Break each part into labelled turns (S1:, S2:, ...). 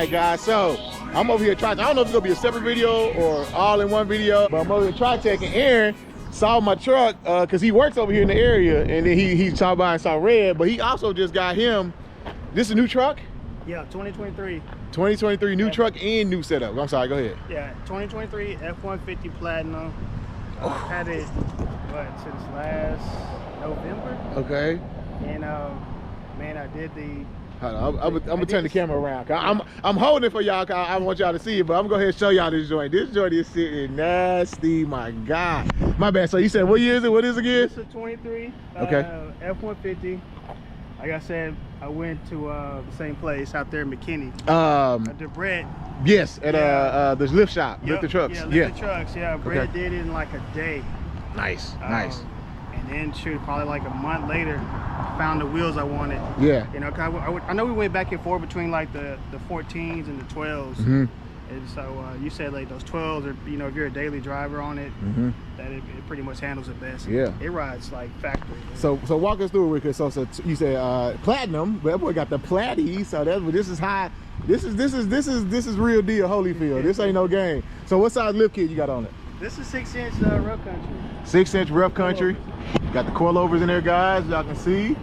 S1: right, guys, so I'm over here trying. I don't know if it's gonna be a separate video or all in one video, but I'm over here trying and Aaron saw my truck because he works over here in the area, and then he saw by and saw red, but he also just got him. This is a new truck?
S2: Yeah, 2023.
S1: 2023 new truck and new setup. I'm sorry, go ahead.
S2: Yeah, 2023 F150 Platinum. Had it since last November.
S1: Okay.
S2: And man, I did the.
S1: Hold on, I'm gonna turn the camera around. I'm holding it for y'all. I want y'all to see it, but I'm gonna go ahead and show y'all this joint. This joint is sitting nasty, my God. My bad. So you said what year is it? What is it again?
S2: It's a 23.
S1: Okay.
S2: F150. Like I said, I went to the same place out there in McKinney. The Brett.
S1: Yes, at the lift shop.
S2: Yep,
S1: lift the trucks.
S2: Yeah, lift the trucks. Yeah, Brett did it in like a day.
S1: Nice, nice.
S2: And then shoot, probably like a month later, found the wheels I wanted.
S1: Yeah.
S2: You know, I know we went back and forth between like the 14s and the 12s.
S1: Mm-hmm.
S2: And so you said like those 12s are, you know, if you're a daily driver on it, that it pretty much handles it best.
S1: Yeah.
S2: It rides like factory.
S1: So walk us through it, because so you said platinum, but that boy got the platty, so this is high. This is real deal Holyfield. This ain't no game. So what size lift kit you got on it?
S2: This is 6-inch rough country.
S1: 6-inch rough country. Got the coilovers in there, guys. Y'all can see.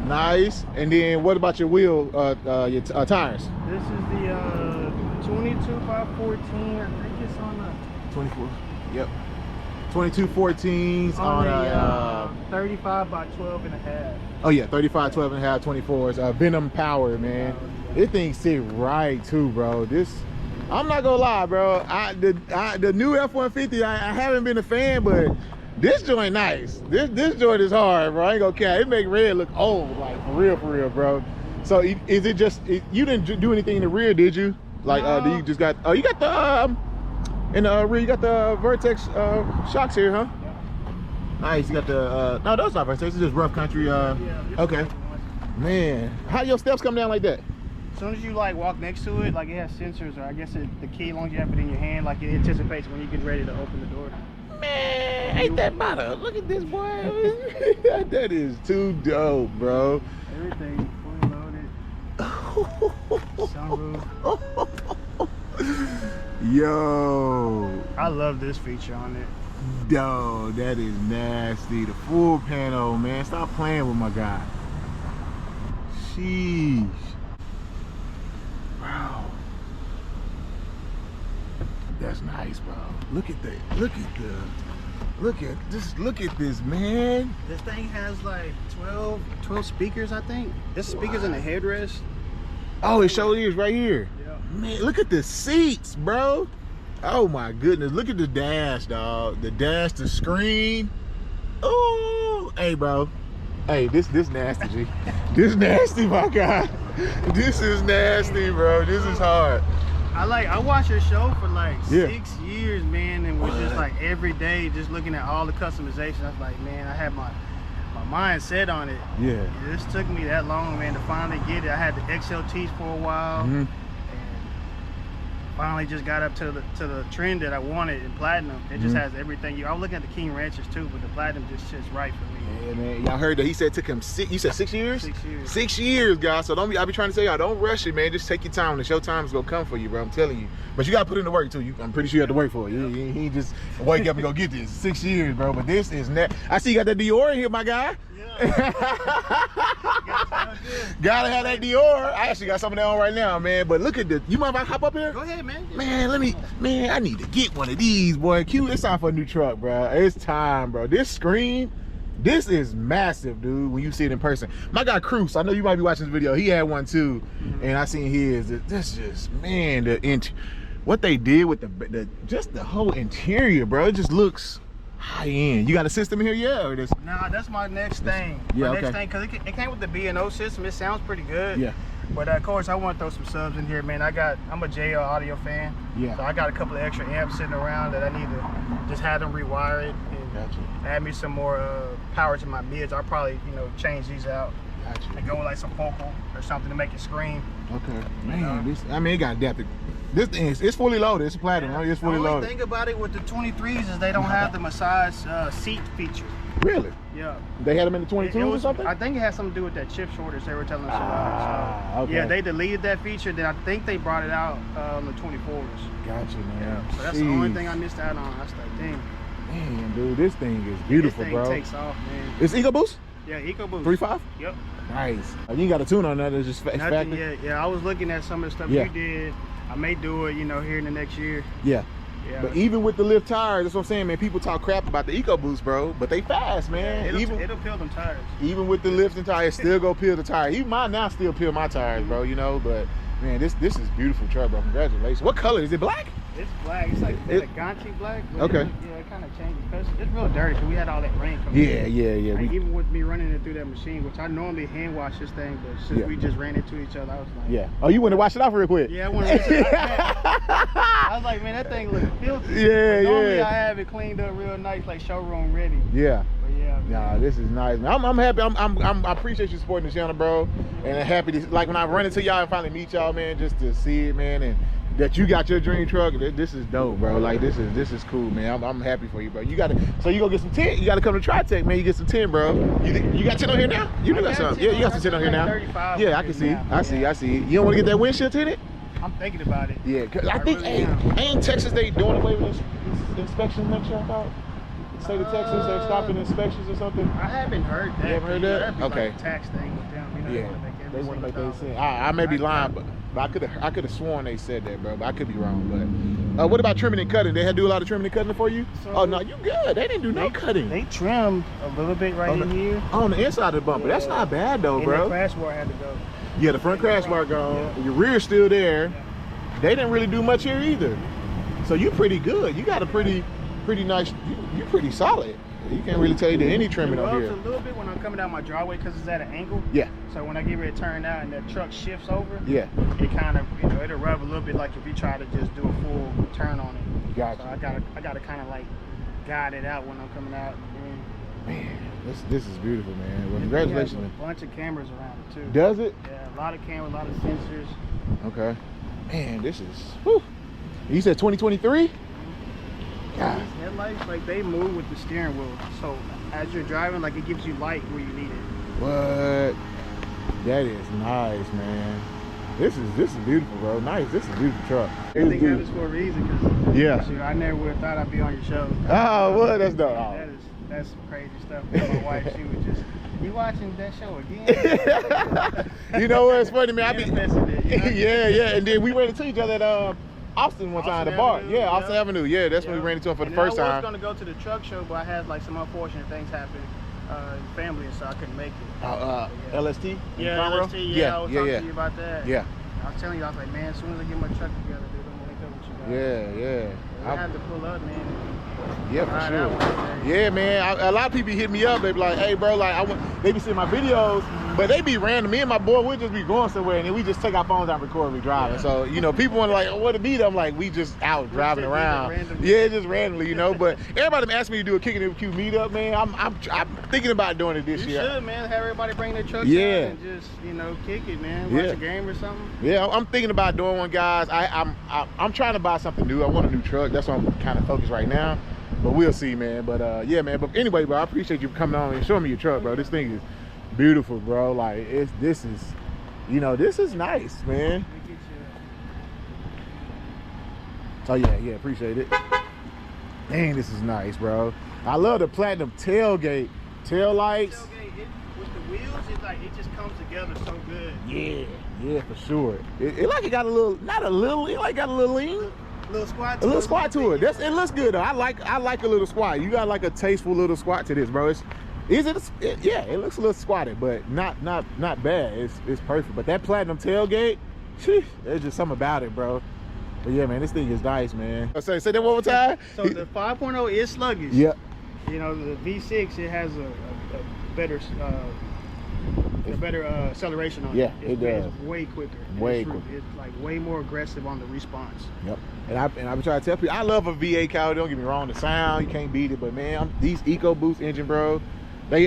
S1: Nice. And then what about your wheel, your tires?
S2: This is the 22 by 14. I think it's on a
S1: 24. Yep. 22 14s on a
S2: 35 by 12 and a half.
S1: Oh yeah, 35, 12 and a half, 24s. Venom Power, man. This thing sit right too, bro. I'm not gonna lie, bro. The new F150, I haven't been a fan, but this joint nice. This joint is hard, bro. I ain't gonna care. It make red look old, like for real, bro. So is it just you didn't do anything in the rear, did you? Like, do you just got? Oh, you got the in the rear. You got the Vertex shocks here, huh?
S2: Yeah.
S1: Nice. You got the no, those not Vertex. It's just rough country. Okay. Man, how your steps come down like that?
S2: As soon as you like walk next to it, like it has sensors, or I guess the key, as long as you have it in your hand, like it anticipates when you get ready to open the door.
S1: Man, ain't that matter? Look at this boy. That is too dope, bro.
S2: Everything fully loaded. Sunroof.
S1: Yo.
S2: I love this feature on it.
S1: Yo, that is nasty. The full panel, man. Stop playing with my guy. Sheesh. Bro. That's nice, bro. Look at this, man.
S2: This thing has like 12 speakers, I think. This speakers in the headrest.
S1: Oh, it shows is right here.
S2: Yeah.
S1: Man, look at the seats, bro. Oh my goodness. Look at the dash, dog. The dash, the screen. Oh, hey, bro. Hey, this nasty, G. This nasty, my guy. This is nasty, bro. This is hard.
S2: I watched your show for like 6 years, man, and was just like every day just looking at all the customization. I was like, man, I had my mind set on it.
S1: Yeah.
S2: This took me that long, man, to finally get it. I had the XLTs for a while, and finally just got up to the trend that I wanted in platinum. It just has everything. I was looking at the King Ranchers too, but the platinum just right for me.
S1: Yeah, man. Y'all heard that he said it took him you said 6 years?
S2: 6 years.
S1: 6 years, guys. So I be trying to say y'all, don't rush it, man. Just take your time. The show time is gonna come for you, bro. I'm telling you. But you gotta put in the work too. I'm pretty sure you have to work for it. He just wake up and go get this. 6 years, bro. But this is I see you got the Dior in here, my guy. Yeah. Gotta have that Dior. I actually got some of that on right now, man. But look at this. You mind if I hop up here?
S2: Go ahead, man.
S1: Man, I need to get one of these, boy. Q, it's time for a new truck, bro. It's time, bro. This screen, this is massive, dude, when you see it in person. My guy Cruz, I know you might be watching this video. He had one too, and I seen his. This just, man, what they did with just the whole interior, bro. It just looks high end. You got a system in here yet, or this?
S2: Nah, that's my next thing.
S1: Yeah,
S2: next thing, because it came with the B&O system. It sounds pretty good.
S1: Yeah.
S2: But of course, I want to throw some subs in here, man. I'm a JL audio fan.
S1: Yeah.
S2: So I got a couple of extra amps sitting around that I need to just have them rewire it and add me some more power to my mids. I'll probably, change these out.
S1: Gotcha.
S2: And go with like some vocal or something to make it scream.
S1: Okay. Man, it got adapted. This thing it's fully loaded. It's platinum. It's fully loaded.
S2: The only thing about it with the 23s is they don't have the massage seat feature.
S1: Really?
S2: Yeah.
S1: They had them in the 22s or something?
S2: I think it had something to do with that chip shortage they were telling us about. So,
S1: okay.
S2: yeah, they deleted that feature. Then I think they brought it out on the 24s.
S1: Gotcha, man.
S2: Yeah. So that's the only thing I missed out on. That's like, dang.
S1: Man, dude, this thing is beautiful,
S2: this thing
S1: bro.
S2: Takes off, man.
S1: It's EcoBoost?
S2: Yeah, EcoBoost.
S1: 3.5?
S2: Yep.
S1: Nice. You ain't got a tune on that. It's just
S2: nothing yet. Yeah, I was looking at some of the stuff you did. I may do it, you know, here in the next year.
S1: Yeah.
S2: Yeah.
S1: But even with the lift tires, that's what I'm saying, man. People talk crap about the EcoBoost, bro, but they fast, man.
S2: Yeah, it'll peel them tires.
S1: Even with the lifting tires, still go peel the tire. Even mine now still peel my tires, bro. You know, but man, this is beautiful truck, bro. Congratulations. What color is it? Black?
S2: It's black. It's like a Ganchi black.
S1: Okay.
S2: Yeah, it kind of changes because it's real dirty because we had all that rain coming.
S1: Yeah.
S2: Like, even with me running it through that machine, which I normally hand wash this thing, but since we just ran into each other, I was like,
S1: yeah. Oh, you went to wash it off real quick?
S2: Yeah, I went to wash it off. I was like, man, that thing looks filthy.
S1: Yeah,
S2: normally I have it cleaned up real nice, like showroom ready.
S1: Yeah.
S2: But yeah.
S1: Nah, this is nice, man. I'm happy. I appreciate you supporting the channel, bro, and I'm happy to, like, when I run into y'all and finally meet y'all, man, just to see it, man, and that you got your dream truck. This is dope, bro. Like, this is cool, man. I'm happy for you, bro. You gotta get some tint. You gotta come to Tri-Tech, man. You get some tint, bro. You got tint on here now? You do got some. Yeah, you got some tint on here now. Yeah, I can see. I see. You don't want to get that windshield tinted?
S2: I'm thinking about it.
S1: Yeah, cause I think ain't Texas they doing away with this inspection next year? I thought. State of Texas, they're stopping inspections or something.
S2: I haven't heard that.
S1: You haven't heard that?
S2: Okay. Like a tax thing with them. You know,
S1: yeah, they want to make that sense. I may be lying, but I could have sworn they said that, bro. But I could be wrong. But what about trimming and cutting? They had to do a lot of trimming and cutting for you? So, oh no, you good. They didn't do no cutting.
S2: They trimmed a little bit in here.
S1: On the inside of the bumper. Yeah. That's not bad though, bro.
S2: The crash bar had to go.
S1: Yeah, the front crash bar gone. Yeah. Your rear's still there. Yeah. They didn't really do much here either. So you pretty good. You got a pretty nice. You pretty solid. You can't really tell you that any trimming on here.
S2: It rubs a little bit when I'm coming down my driveway because it's at an angle.
S1: Yeah.
S2: So when I get ready to turn out and that truck shifts over,
S1: yeah, it
S2: kind of, you know, it'll rub a little bit like if you try to just do a full turn on it.
S1: Gotcha.
S2: So I gotta kind of like guide it out when I'm coming out.
S1: Man, this is beautiful, man. Well, congratulations, man.
S2: A bunch of cameras around it too.
S1: Does it?
S2: Yeah, a lot of cameras, a lot of sensors.
S1: Okay. Man, this is. Whew. You said 2023?
S2: Yeah. These headlights, like, they move with the steering wheel. So as you're driving, like, it gives you light where you need it.
S1: What? That is nice, man. This is beautiful, bro. Nice. This is a beautiful truck.
S2: Everything happens for a reason, because
S1: yeah,
S2: I never would have thought I'd be on your show.
S1: Oh, what? That's dope.
S2: Oh. That's some crazy stuff. My wife, she was just, you watching that show again?
S1: You know what? It's funny, man.
S2: It, you know?
S1: Yeah. And then we ran into each other at Austin one time, the bar. Yeah, Austin Avenue. Yeah, that's when we ran into him for the first time.
S2: I was going to go to the truck show, but I had like some unfortunate things happen in family, so I couldn't make it.
S1: LST?
S2: Yeah, LST. Yeah, I was talking to you about that.
S1: Yeah.
S2: I was telling you, I was like, man, as soon as I get my truck together, dude, I'm going to link up with you guys.
S1: Yeah.
S2: I had to pull up, man.
S1: Yeah, for sure. Yeah, man. A lot of people hit me up. They be like, hey, bro, like, they be seeing my videos, but they be random. Me and my boy, we'll just be going somewhere, and then we just take our phones out and record, we driving. Yeah. So, you know, people want to like, what to meet? I'm like, we just out driving around. Yeah, just randomly, you know. But everybody been asking me to do a KickinitwithQ meetup, man. I'm thinking about doing it this year.
S2: You should, man. Have everybody bring their trucks out and just, you know, kick it, man. Watch a game or something.
S1: Yeah, I'm thinking about doing one, guys. I'm trying to buy something new. I want a new truck. That's why I'm kind of focused right now. But we'll see, man. But yeah, man. But anyway, bro, I appreciate you coming on and showing me your truck, bro. This thing is beautiful, bro. Like, this is, you know, this is nice, man. Oh yeah, appreciate it. Dang, this is nice, bro. I love the platinum tailgate, tail lights.
S2: With the wheels, it just comes together so good.
S1: Yeah, for sure. It like it got a little, not a little, it like got a little lean. A little squat to it. It looks good though. I like a little squat. You got like a tasteful little squat to this, bro. Yeah, it looks a little squatted, but not bad. It's perfect. But that platinum tailgate, there's just something about it, bro. But yeah, man, this thing is nice, man. Say that one more time.
S2: So the 5.0 is sluggish.
S1: Yep.
S2: You know, the V6, it has a better acceleration on it.
S1: Yeah, it does.
S2: It's way quicker.
S1: Way quicker.
S2: It's like way more aggressive on the response.
S1: Yep. And I've been trying to tell people, I love a V8 cow. Don't get me wrong, the sound, you can't beat it. But man, these EcoBoost engine, bro, they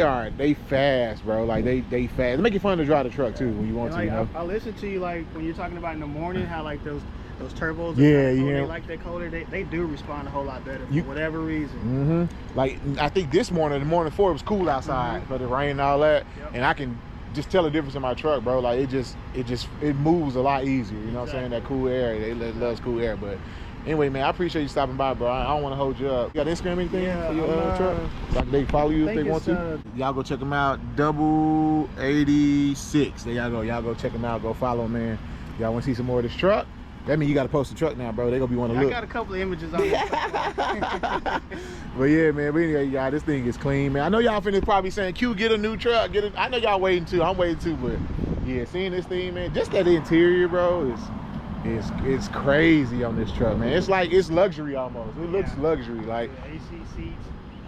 S1: fast, bro. Like they fast. They make it fun to drive the truck too when you want to.
S2: Like,
S1: you know.
S2: I listen to you like when you're talking about in the morning how like those those turbos.
S1: Yeah,
S2: they like that colder. They do respond a whole lot better for whatever reason.
S1: Like I think the morning before it was cool outside, but the rain and all that, and I can just tell the difference in my truck, bro. Like it moves a lot easier. You know what I'm saying? That cool air. It loves cool air. But anyway, man, I appreciate you stopping by, bro. I don't want to hold you up. You got Instagram anything for your truck? So they can follow you if they want to. Y'all go check them out. 86. There y'all go. Y'all go check them out. Go follow them, man. Y'all want to see some more of this truck? That means you got to post the truck now, bro. They gonna be wanting to look.
S2: I got a couple of images on it.
S1: But yeah, man. But anyway, y'all, this thing is clean, man. I know y'all finna probably saying, "Q, get a new truck." I know y'all waiting too. I'm waiting too. But yeah, seeing this thing, man, just that interior, bro, it's crazy on this truck, man. It's like it's luxury almost. It looks luxury, like
S2: AC seats.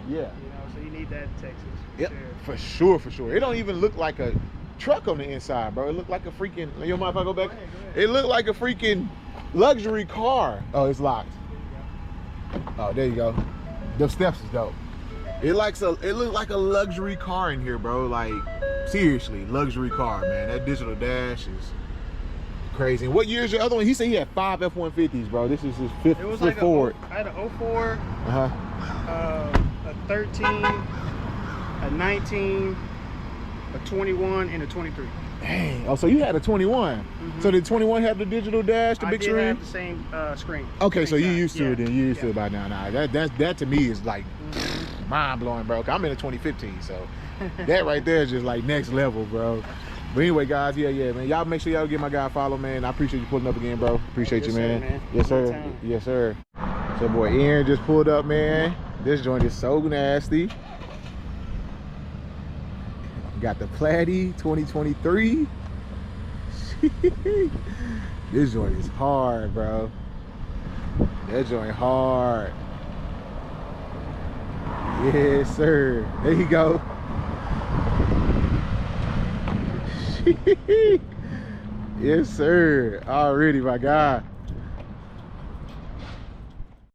S1: Yeah.
S2: You know, so you need that in Texas.
S1: Yep. For sure. It don't even look like a truck on the inside, bro. It looked like a freaking. You mind if I go back?
S2: Go ahead.
S1: It looked like a freaking luxury car. Oh, it's locked. Oh, there you go. The steps is dope. It looked like a luxury car in here, bro. Like seriously, luxury car, man. That digital dash is crazy. And what year is your other one? He said he had 5 F-150s, bro. This is his fifth Ford.
S2: I had an 04, a 13, a 19, a 21, and a 23.
S1: Dang. Oh, so you had a 21. So did 21 have the digital dash, the big screen?
S2: I did have the same screen.
S1: Okay, so you used to it then. You used to it by now. Nah, that to me is like mind blowing, bro. I'm in a 2015, so that right there is just like next level, bro. But anyway, guys, yeah, man. Y'all make sure y'all give my guy a follow, man. I appreciate you pulling up again, bro. Appreciate you, man. Yes, sir. Yes, sir. So boy, Aaron just pulled up, man. This joint is so nasty. Got the Platy 2023. This joint is hard, bro. That joint hard. Yes, sir. There you go. Yes, sir. Already, my guy.